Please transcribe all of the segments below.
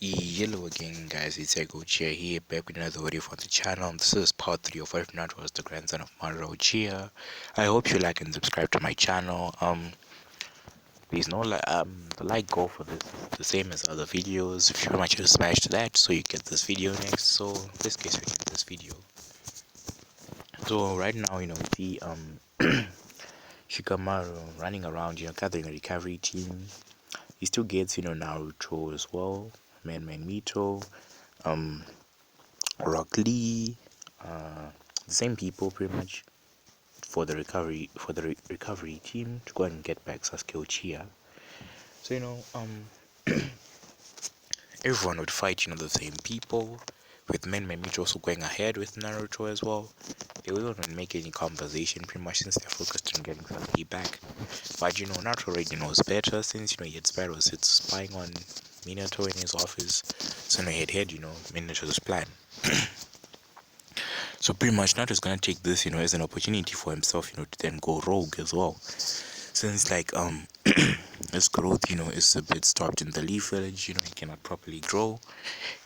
Hello again guys, it's uchiha here, back with another video for the channel. This is part 3 of If Not Was the grandson of madara uchiha. I hope you like and subscribe to my channel. Please know the like goal for this is the same as other videos. If you pretty much just smash that so you get this video next. So in this case we get this video. So right now, we see Shikamaru running around, gathering a recovery team. He still gets, Naruto as well, Man Mito, um Rock Lee, the same people pretty much for the recovery team to go and get back Sasuke Uchiha. So everyone would fight the same people, with Men Mito also going ahead with Naruto as well. They wouldn't make any conversation pretty much since they're focused on getting Sasuke back. But Naruto already knows better since he had Sparrow sits spying on Minato in his office. So he had Minato's plan. So pretty much Naruto's gonna take this, as an opportunity for himself, to then go rogue as well. Since his growth, is a bit stopped in the Leaf Village, he cannot properly grow.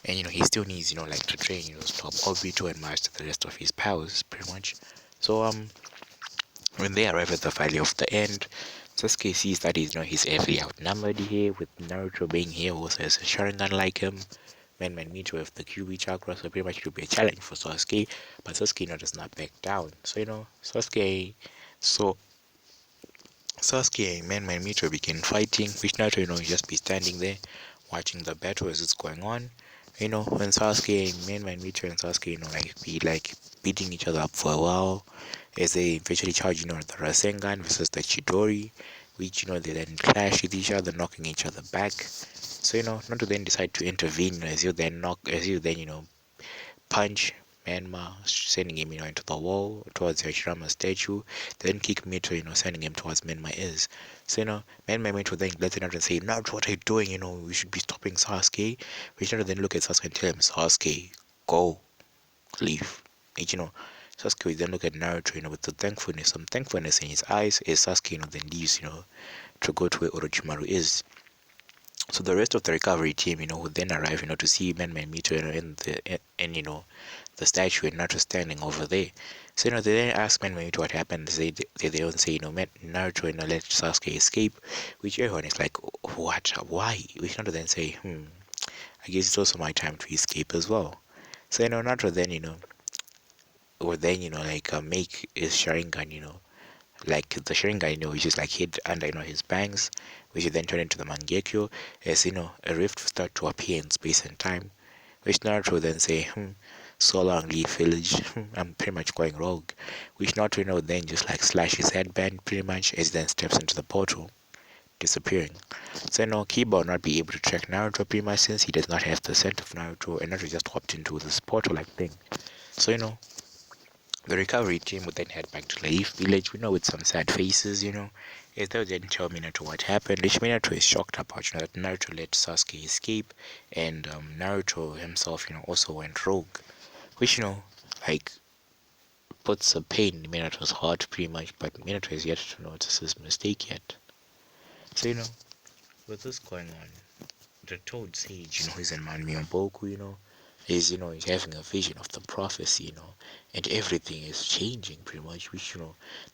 And he still needs, to train, stop Obito and master the rest of his powers, pretty much. So when they arrive at the Valley of the End, Sasuke sees that he's heavily outnumbered here, with Naruto being here also has a Sharingan like him. Man Mito with the QB chakra, so pretty much it will be a challenge for Sasuke, but Sasuke does not back down. So so Sasuke and Man Mito begin fighting, which Naruto just be standing there watching the battle as it's going on. When Sasuke and Man Mito and Sasuke be beating each other up for a while, as they eventually charge the Rasengan versus the Chidori, which they then clash with each other, knocking each other back. So not to then decide to intervene as you then punch Manma, sending him into the wall towards Hashirama's statue, then kick Mito, sending him towards Manma is. So Manma Mito then lets Naruto and say, Naruto, what are you doing? We should be stopping Sasuke. Which Naruto then look at Sasuke and tell him, Sasuke, go, leave. Sasuke will then look at Naruto, with some thankfulness in his eyes, as Sasuke, then leaves, to go to where Orochimaru is. So the rest of the recovery team, would then arrive, to see Mito, the statue and Naruto standing over there. So they then ask Mito what happened. They don't say, Naruto, let Sasuke escape, which everyone is like, what? Why? Which Naruto then say, I guess it's also my time to escape as well. So Naruto then, would then, make his Sharingan, like the Sharingan, which is hid under his bangs, which is then turned into the Mangekyo, as a rift start to appear in space and time, which Naruto then say, so long Leaf Village, I'm pretty much going rogue, which Naruto then just slash his headband pretty much as he then steps into the portal, disappearing. So Kiba will not be able to track Naruto pretty much since he does not have the scent of Naruto, and Naruto just hopped into this portal like thing. So the recovery team would then head back to Leaf Village, with some sad faces, as they would then tell Minato what happened, which Minato is shocked about, that Naruto let Sasuke escape, and Naruto himself, also went rogue, which, like, puts a pain in Minato's heart pretty much, but Minato is yet to notice his mistake yet. So, with this going on, the Toad Sage, who's in Man Miyamboku, is he's having a vision of the prophecy, and everything is changing pretty much, which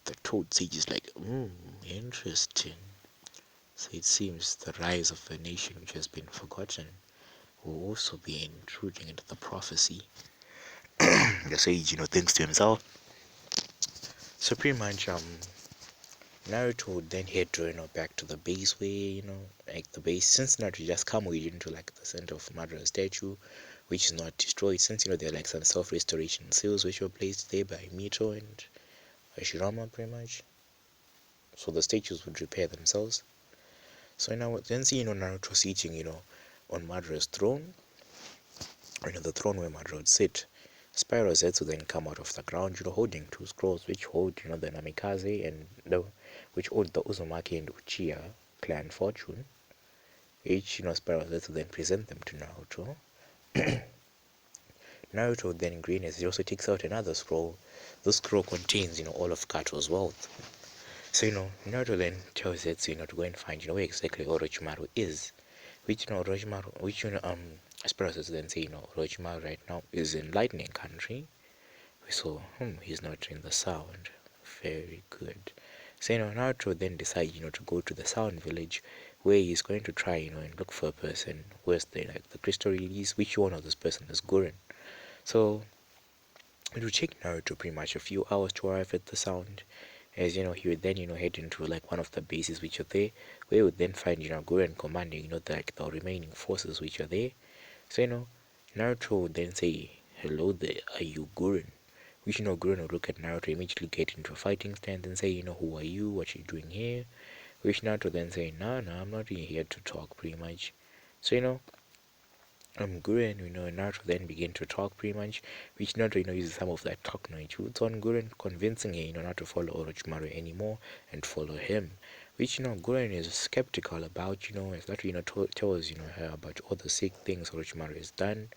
the Toad Sage is like, interesting. So it seems the rise of a nation which has been forgotten will also be intruding into the prophecy. The sage thinks to himself. So pretty much Naruto would then head to back to the base where the base, since Naruto just come into the center of Madara statue, which is not destroyed, since there are some self-restoration seals which were placed there by Mito and Hashirama pretty much, so the statues would repair themselves. So now then see Naruto sitting on Madara's throne, or the throne where Madara would sit. Spyro's heads would then come out of the ground, holding two scrolls which hold the Namikaze and which hold the Uzumaki and Uchiha clan fortune. Which Spyro's heads would then present them to Naruto. Naruto would then grin as he also takes out another scroll. This scroll contains all of Kato's wealth. So Naruto then tells Zetsu to go and find where exactly Orochimaru is. which Orochimaru, which Esperanza then say Orochimaru right now is in lightning country, so he's not in the sound. Very good. So Naruto then decides to go to the sound village, where he's going to try and look for a person. Where's the crystal release? Which one of this person is Gurren? So it would take Naruto pretty much a few hours to arrive at the sound, as he would then head into like one of the bases which are there, where he would then find Gurren commanding the remaining forces which are there. So Naruto would then say, "Hello there, are you Gurren?" Which Gurren would look at Naruto, immediately get into a fighting stance and say, "Who are you? What are you doing here?" Which Naruto then say, "No, no, I'm not really here to talk," pretty much. So Gurren, Naruto then begin to talk pretty much, which Naruto, uses some of that talk no jutsu on Gurren, convincing him, not to follow Orochimaru anymore and follow him. Which, Gurren is skeptical about, as that, tells, her about all the sick things Orochimaru has done.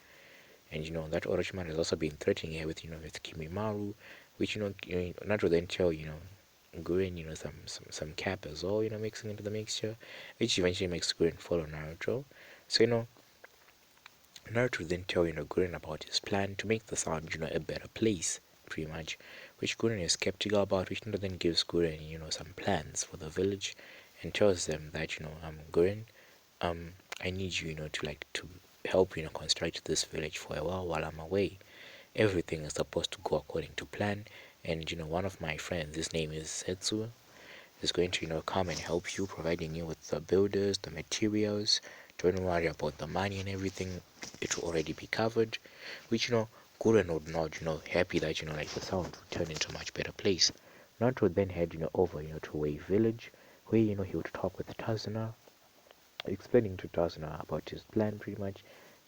And, that Orochimaru has also been threatening her with, with Kimimaru, which, Naruto then tell, Gurren, some cap as well, mixing into the mixture, which eventually makes Gurren follow Naruto. So, Naruto then tell Gurren about his plan to make the sound a better place, pretty much, which Gurren is skeptical about, which Naruto then gives Gurren some plans for the village, and tells them that Gurren, I need you to help construct this village for a while I'm away. Everything is supposed to go according to plan, and one of my friends, his name is Setsu, is going to come and help you, providing you with the builders, the materials. Don't worry about the money and everything, it will already be covered. Which Gurren would not happy that like the sound would turn into a much better place. Naruto would then head over to a village, where he would talk with Tazuna, explaining to Tazuna about his plan pretty much.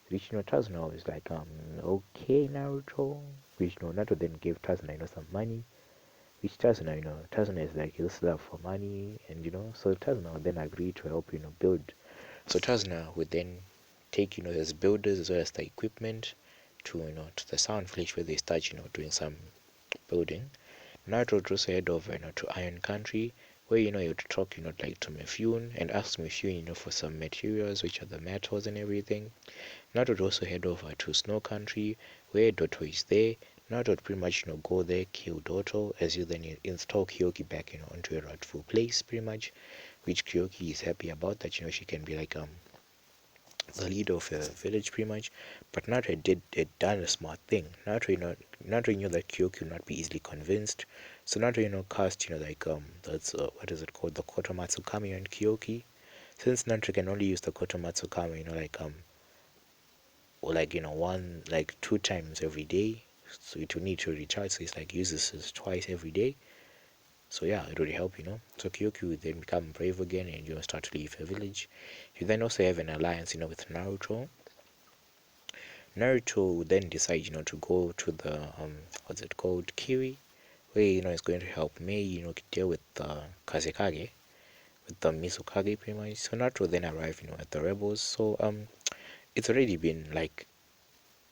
Which Tazuna was like, okay, Naruto. Which Naruto then gave Tazuna some money, which Tazuna, Tazuna is like his love for money, and so Tazuna would then agree to help, build. So Tazuna would then take, his builders as well as the equipment to, to the sound village, where they start, doing some building. Naruto would also head over, to Iron Country, where, he would talk, like to Mifune and ask Mifune, for some materials, which are the metals and everything. Naruto would also head over to Snow Country, where Doto is there. Naruto would pretty much go there, kill Doto, as you then install Kyoki back onto a rightful place pretty much, which Kyoki is happy about, that she can be like the leader of a village pretty much. But Naruto had done a smart thing. Naruto knew that Kyoki would not be easily convinced, so Naruto cast like that's what is it called, the Kotomatsu Kami on Kyoki. Since Naruto can only use the Kotomatsu Kami like or like one like 2 times every day, so it will need to recharge, so it's like uses this twice every day. So yeah, it would help. So Kyoku would then become brave again and start to leave her village. You then also have an alliance with Naruto would then decide to go to the what's it called, Kiri, where is going to help Mei deal with the Kazekage, with the Mizukage pretty much. So Naruto then arrive at the rebels. So it's already been like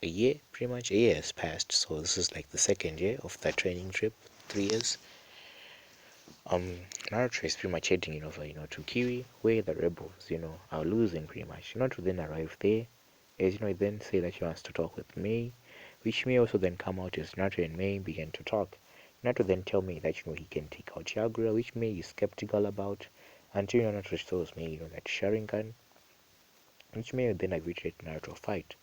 a year, pretty much a year has passed, so this is like the second year of that training trip, 3 years. Naruto is pretty much heading over to Kiwi, where the rebels are losing pretty much. Naruto then arrive there, as he then say that he wants to talk with Mei, which may also then come out as Naruto and Mei begin to talk. Naruto then tell Mei that he can take out Chagura, which Mei is skeptical about, until Naruto shows Mei that Sharingan, which Mei then agree to let Naruto fight.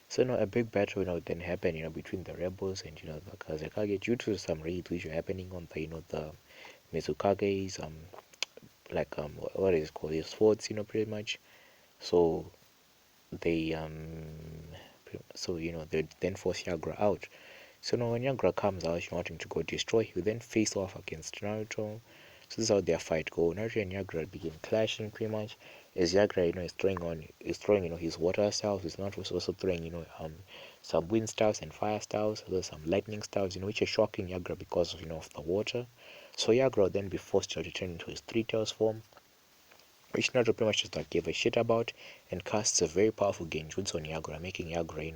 So a big battle then happened between the rebels and the Kazekage, due to some raids which were happening on the the Mizukage's like what is it called, his forts pretty much. So they they then force Yagra out. So now when Yagra comes out wanting to go destroy, he will then face off against Naruto. So this is how their fight go. Naruto and Yagra begin clashing pretty much, as Yagra is throwing his water styles. He's not also throwing some wind styles and fire styles, some lightning styles which are shocking Yagra because of the water. So Yagra will then be forced to return into his three tails form, which Naruto pretty much does not give a shit about, and casts a very powerful genjutsu on Yagra, making Yagra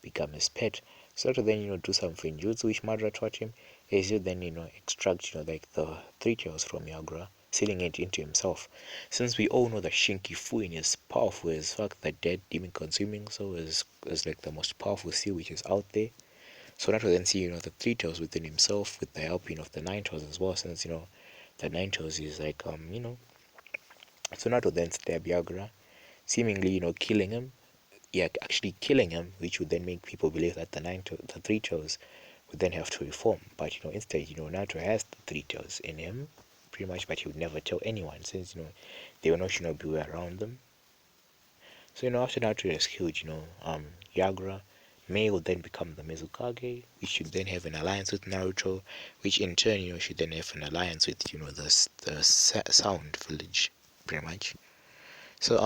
become his pet. So Naruto then do some finjutsu which Madara taught him, as you then extract like the three tails from Yagra, sealing it into himself. Since we all know that Shinki Fuin is powerful as fuck, the dead demon consuming soul is like the most powerful seal which is out there. So Naruto then see, the three tails within himself with the helping of the nine tails as well, since the nine tails is like so Naruto then stab Yagura, seemingly, killing him. Yeah, actually killing him, which would then make people believe that the three tails would then have to reform. But instead, Naruto has the three tails in him, pretty much, but he would never tell anyone since they will not be around them. So after Naruto is killed, Yagura Mei will then become the Mizukage, which should then have an alliance with Naruto, which in turn, should then have an alliance with, the Sound Village, pretty much. So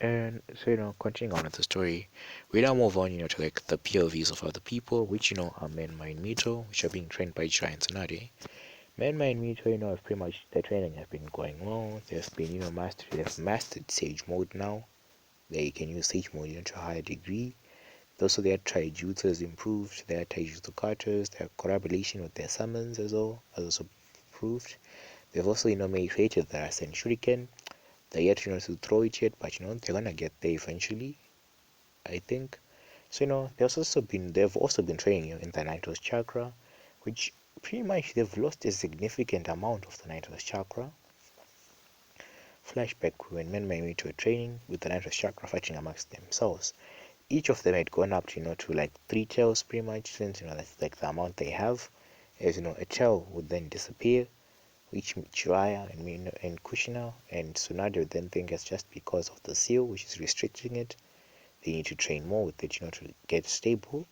and so continuing on with the story, we now move on, to like the POVs of other people, which are Menma and Mito, which are being trained by Jiraiya and Tsunade. Menma and Mito, have pretty much their training have been going well. They've been, they've mastered Sage Mode now. They can use Sage Mode to a higher degree. Also, their Taijutsu has improved. Their Taijutsu katas, their collaboration with their summons as well has also improved. They've also, made created the Rasen Shuriken. They're yet, to throw it yet, but they're gonna get there eventually, I think. So they've also been training in the Ninth chakra, which pretty much they've lost a significant amount of the Ninth chakra. Flashback when men and Mito were training with the Ninth chakra fighting amongst themselves. Each of them had gone up to like 3 tails pretty much, since that's like the amount they have. As a tail would then disappear, which Jiraiya and Kushina and Tsunade would then think it's just because of the seal, which is restricting it. They need to train more with it, to get stable.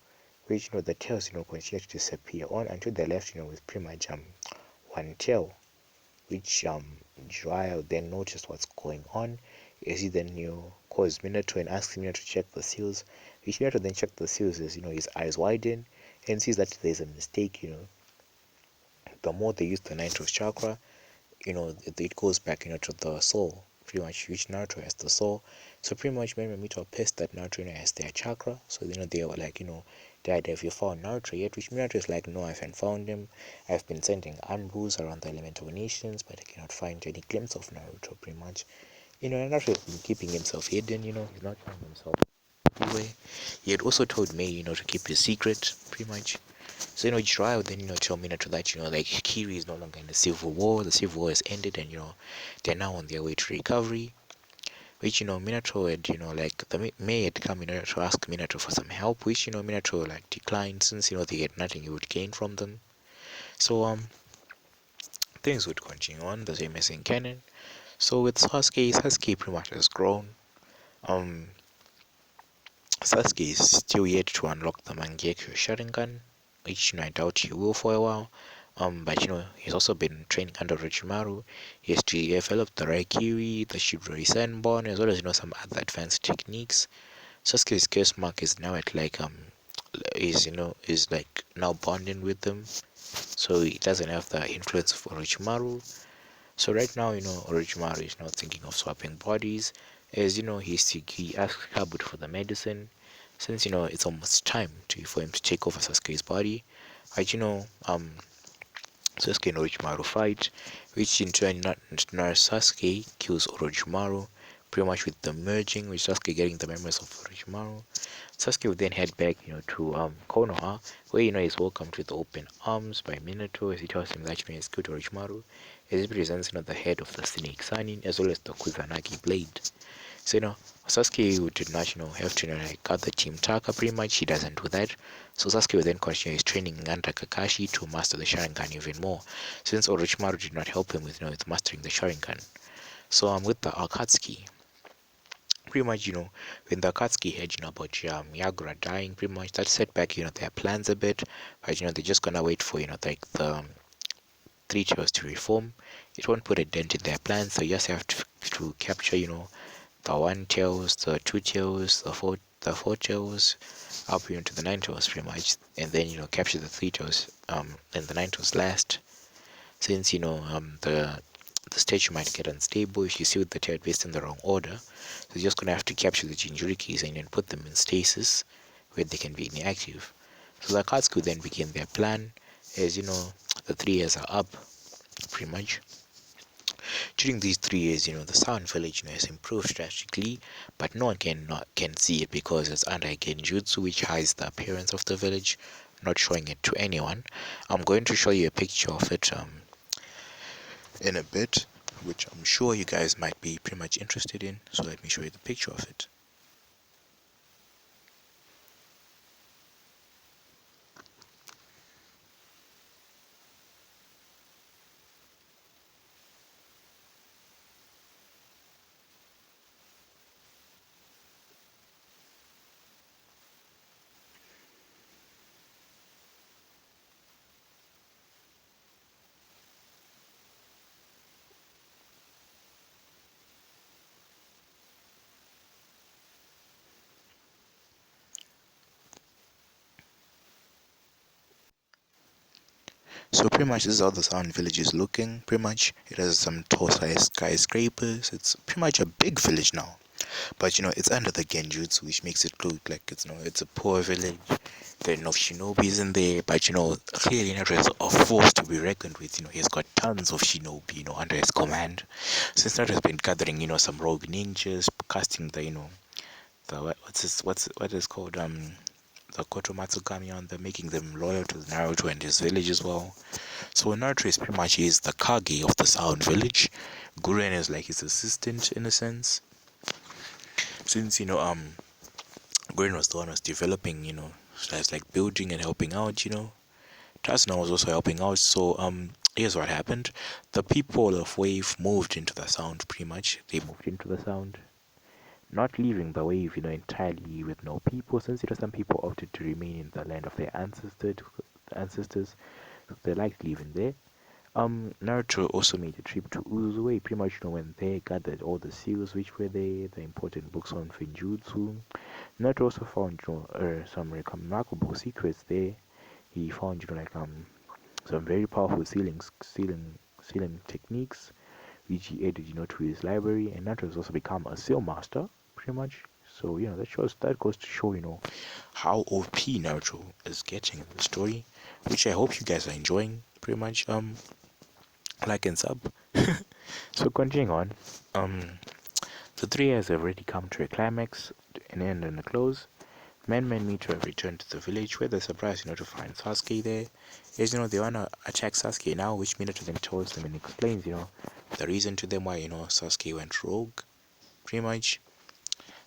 Which the tails, continue to disappear on until they're left, with pretty much one tail. Which Jiraiya then noticed what's going on. As he then calls Minato and asks him to check the seals. Which Minato then checked the seals as his eyes widen and sees that there's a mistake. The more they use the Ninth chakra, it goes back to the soul, pretty much, which Naruto has the soul. So pretty much when Mito pissed that Naruto has their chakra, so they were like, Dad, have you found Naruto yet? Which Minato is like, no, I haven't found him. I've been sending Anbus around the elemental nations, but I cannot find any glimpse of Naruto, pretty much. Naruto has been keeping himself hidden, he's not showing himself anyway. He had also told Mei, to keep his secret, pretty much. So Jiraiya would then tell Minato that like Kiri is no longer in the Civil War. The Civil War has ended, and they're now on their way to recovery. Which Minato had like the May had come to ask Minato for some help, which Minato like declined since they had nothing he would gain from them. So things would continue on the same as in canon. So with Sasuke pretty much has grown. Um Sasuke is still yet to unlock the Mangekyo Sharingan, which I doubt he will for a while. But he's also been training under Orochimaru. He has developed the Raikiri, the Shibori Senbon, as well as some other advanced techniques. Sasuke's curse mark is now at like is like now bonding with them, so he doesn't have the influence of Orochimaru. So right now, Orochimaru is now thinking of swapping bodies, as he asks Kabut for the medicine, since it's almost time for him to take over Sasuke's body. But Sasuke and Orochimaru fight, which in turn Sasuke kills Orochimaru, pretty much with the merging, with Sasuke getting the memories of Orochimaru. Sasuke would then head back, to Konoha, where he's welcomed with open arms by Minato as he tells him that he's killed Orochimaru, as he presents the head of the Snake Sanin as well as the Kusanagi blade. So Sasuke did not have to like other Team Taka, pretty much he doesn't do that. So Sasuke will then continue his training under Kakashi to master the Sharingan even more, since Orochimaru did not help him with mastering the Sharingan. So with the Akatsuki, pretty much when the Akatsuki heard about Yagura dying, pretty much that set back their plans a bit, but they're just gonna wait for like the three tails to reform. It won't put a dent in their plans, so you just have to capture the one tails, the two tails, the four tails, up to the nine tails pretty much, and then capture the three tails and the nine tails last. Since the statue might get unstable if you see the tail based in the wrong order, so you're just gonna have to capture the Jinchurikis and then put them in stasis where they can be inactive. So the Akatsuki then begin their plan, as the 3 years are up, pretty much. During these 3 years, the Sound Village, has improved drastically, but no one can see it because it's under Genjutsu, which hides the appearance of the village, not showing it to anyone. I'm going to show you a picture of it in a bit, which I'm sure you guys might be pretty much interested in. So let me show you the picture of it. So pretty much this is how the Sound Village is looking. Pretty much it has some tall size skyscrapers. It's pretty much a big village now. But it's under the Genjutsu, which makes it look like it's a poor village. There are no shinobis in there, but clearly Naruto is a force to be reckoned with. He's got tons of shinobi, under his command. Since Naruto has been gathering, some rogue ninjas, casting the, the what is called the Kotomatsukami on them, making them loyal to Naruto and his village as well. So Naruto is pretty much is the Kage of the Sound Village. Guren is like his assistant in a sense. Since Guren was the one who was developing, so that's like building and helping out, Tasuna was also helping out. So here's what happened. The people of Wave moved into the Sound pretty much. They moved into the Sound. Not leaving the Wave, entirely with no people, since some people opted to remain in the land of their ancestors. They liked living there. Naruto also made a trip to Uzui, pretty much when they gathered all the seals which were there, the important books on Finjutsu. Naruto also found some remarkable secrets there. He found some very powerful sealing techniques which he added to his library, and Naruto has also become a seal master pretty much. So that goes to show how OP Naruto is getting in the story, which I hope you guys are enjoying pretty much. Like and sub. So continuing on, the 3 years have already come to a climax, an end and a close. Men and Mito have returned to the village where they're surprised, to find Sasuke there. As they wanna attack Sasuke now, which Minato then tells them and explains, the reason to them why, Sasuke went rogue, pretty much.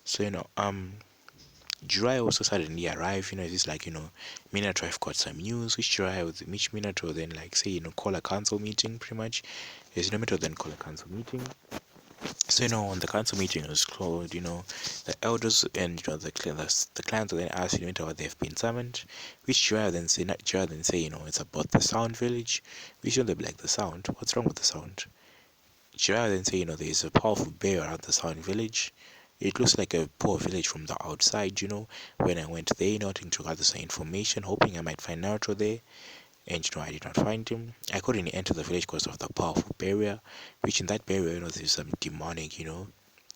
So, Jirai also suddenly arrived, it's like, Minato have got some news, which Minato then like say, call a council meeting pretty much. As Minato then call a council meeting. So on the council meeting it was called, the elders and the clans will then ask why they've been summoned, which Jiraiya then say it's about the Sound Village, which they'll be like the Sound. What's wrong with the Sound? Jiraiya then say there is a powerful bear around the Sound Village. It looks like a poor village from the outside. When I went there, to gather some information, hoping I might find Naruto there. And I did not find him. I couldn't enter the village because of the powerful barrier, which in that barrier, there's some demonic,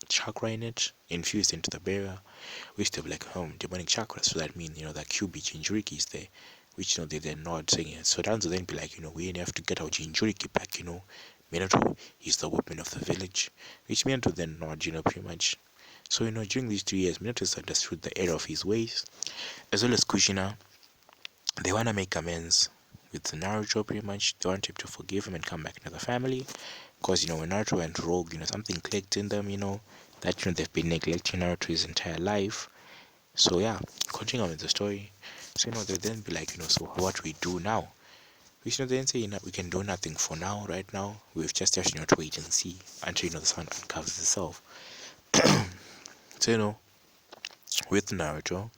chakra in it, infused into the barrier, which they're like, demonic chakra. So that means, that QB Jinjuriki is there, which, they're not saying it. So Danzo then be like, we have to get our Jinjuriki back, Minato is the weapon of the village, which Minato then not, pretty much. So, during these 2 years, Minato has understood the error of his ways, as well as Kushina. They want to make amends with Naruto pretty much. They want him to forgive him and come back to the family. Because, when Naruto went rogue, something clicked in them, that, they've been neglecting Naruto his entire life. So, yeah, continuing with the story. So, they then be like, so what we do now? Which, they then say, we can do nothing for now, right now. We've just have to wait and see until, the sun uncovers itself. So, with Naruto,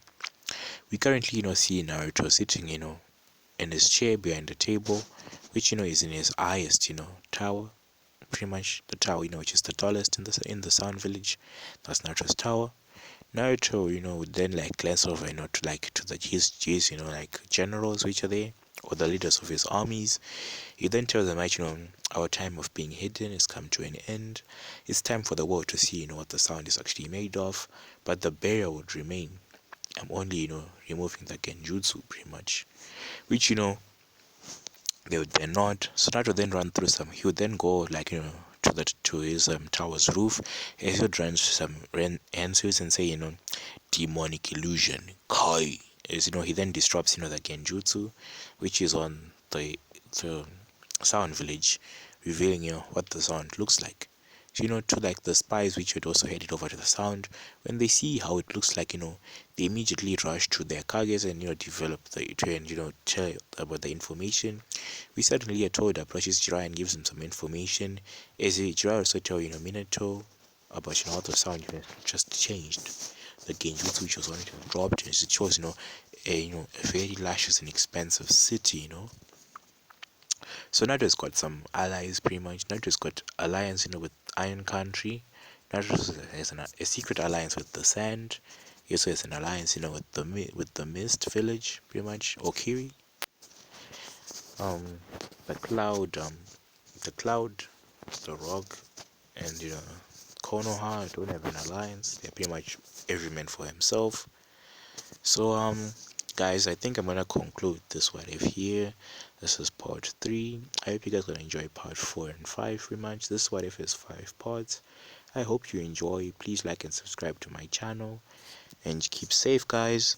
we currently, see Naruto sitting, in his chair behind the table, which is in his highest, tower, pretty much the tower, which is the tallest in the Sound Village. That's Naruto's tower. Naruto, would then like glance over, to his like generals which are there, or the leaders of his armies. He then tells them, like, our time of being hidden has come to an end. It's time for the world to see, what the sound is actually made of. But the barrier would remain. I'm only, removing the genjutsu pretty much. Which, They would then not. So that would then run through some. He would then go like to his tower's roof. As he would run some answers and say demonic illusion kai. As he then disrupts the genjutsu, which is on the sound village, revealing what the sound looks like. So, to like the spies which had also headed over to the sound, when they see how it looks like, they immediately rush to their carriers and develop the try and tell about the information. We suddenly are told approaches Jiraiya and gives him some information. As Jiraiya also tell Minato about how the sound just changed. The genjutsu which was on it dropped, and it shows a very luscious and expensive city. So Nato's got some allies pretty much. Nato's got alliance, with Iron Country. Nato has a secret alliance with the Sand. He also has an alliance, with the Mist Village, pretty much. Okiri. Um, the Cloud, the Rock, and Konoha don't have an alliance. They're pretty much every man for himself. So guys, I think I'm gonna conclude this what if here. This is part 3. I hope you guys gonna enjoy part 4 and 5 pretty much. This what if is 5 parts. I hope you enjoy. Please like and subscribe to my channel and keep safe, guys.